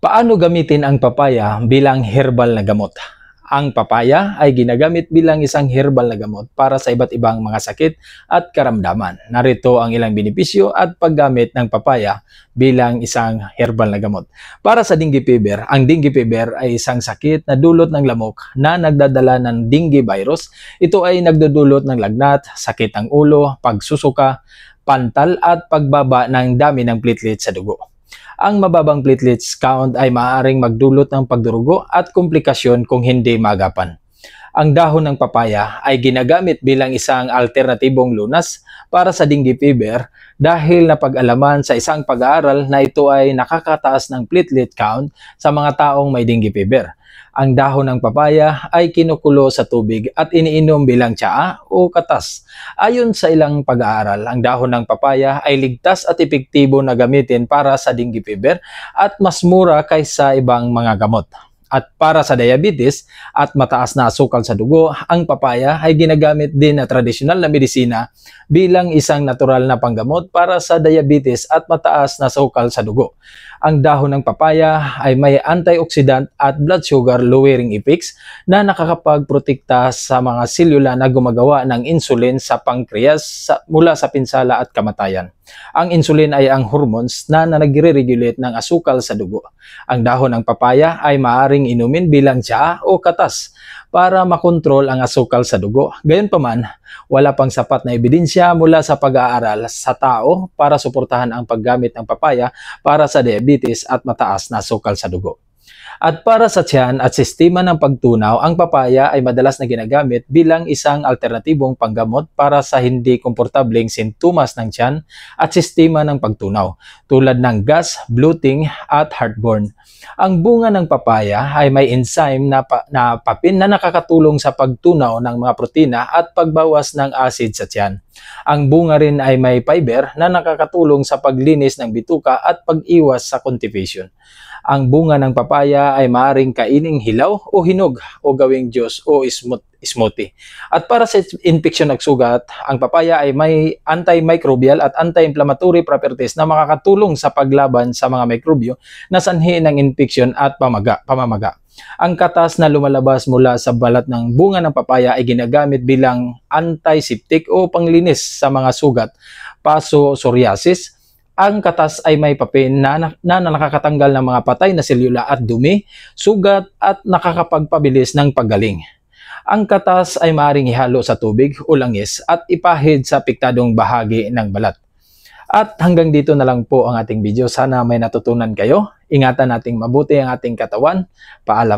Paano gamitin ang papaya bilang herbal na gamot? Ang papaya ay ginagamit bilang isang herbal na gamot para sa iba't ibang mga sakit at karamdaman. Narito ang ilang benepisyo at paggamit ng papaya bilang isang herbal na gamot. Para sa dengue fever, ang dengue fever ay isang sakit na dulot ng lamok na nagdadala ng dengue virus. Ito ay nagdudulot ng lagnat, sakit ng ulo, pagsusuka, pantal at pagbaba ng dami ng platelets sa dugo. Ang mababang platelets count ay maaaring magdulot ng pagdurugo at komplikasyon kung hindi magapan. Ang dahon ng papaya ay ginagamit bilang isang alternatibong lunas para sa dengue fever dahil napag-alaman sa isang pag-aaral na ito ay nakakataas ng platelet count sa mga taong may dengue fever. Ang dahon ng papaya ay kinukulo sa tubig at iniinom bilang tsaa o katas. Ayon sa ilang pag-aaral, ang dahon ng papaya ay ligtas at epektibo na gamitin para sa dengue fever at mas mura kaysa ibang mga gamot. At para sa diabetes at mataas na asukal sa dugo, ang papaya ay ginagamit din na tradisyonal na medisina bilang isang natural na panggamot para sa diabetes at mataas na asukal sa dugo. Ang dahon ng papaya ay may antioxidant at blood sugar lowering effects na nakakapagprotekta sa mga selula na gumagawa ng insulin sa pancreas mula sa pinsala at kamatayan. Ang insulin ay ang hormones na nagre-regulate ng asukal sa dugo. Ang dahon ng papaya ay maaaring inumin bilang tsaa o katas para makontrol ang asukal sa dugo. Gayunpaman, wala pang sapat na ebidensya mula sa pag-aaral sa tao para suportahan ang paggamit ng papaya para sa diabetes at mataas na asukal sa dugo. At para sa tiyan at sistema ng pagtunaw, ang papaya ay madalas na ginagamit bilang isang alternatibong panggamot para sa hindi komportableng sintomas ng tiyan at sistema ng pagtunaw, tulad ng gas, bloating at heartburn. Ang bunga ng papaya ay may enzyme na papin na nakakatulong sa pagtunaw ng mga protina at pagbawas ng acid sa tiyan. Ang bunga rin ay may fiber na nakakatulong sa paglinis ng bituka at pag-iwas sa constipation. Ang bunga ng papaya ay maaaring kaining hilaw o hinog o gawing juice o smoothie. At para sa infeksyon ng sugat, ang papaya ay may antimicrobial at anti-inflammatory properties na makakatulong sa paglaban sa mga mikrobyo na sanhi ng infeksyon at pamamaga. Ang katas na lumalabas mula sa balat ng bunga ng papaya ay ginagamit bilang antiseptic o panglinis sa mga sugat, paso, psoriasis. Ang katas ay may papel na nakakatanggal ng mga patay na selula at dumi, sugat at nakakapagpabilis ng paggaling. Ang katas ay maaaring ihalo sa tubig o langis at ipahid sa apektadong bahagi ng balat. At hanggang dito na lang po ang ating video. Sana may natutunan kayo. Ingatan nating mabuti ang ating katawan. Paalam.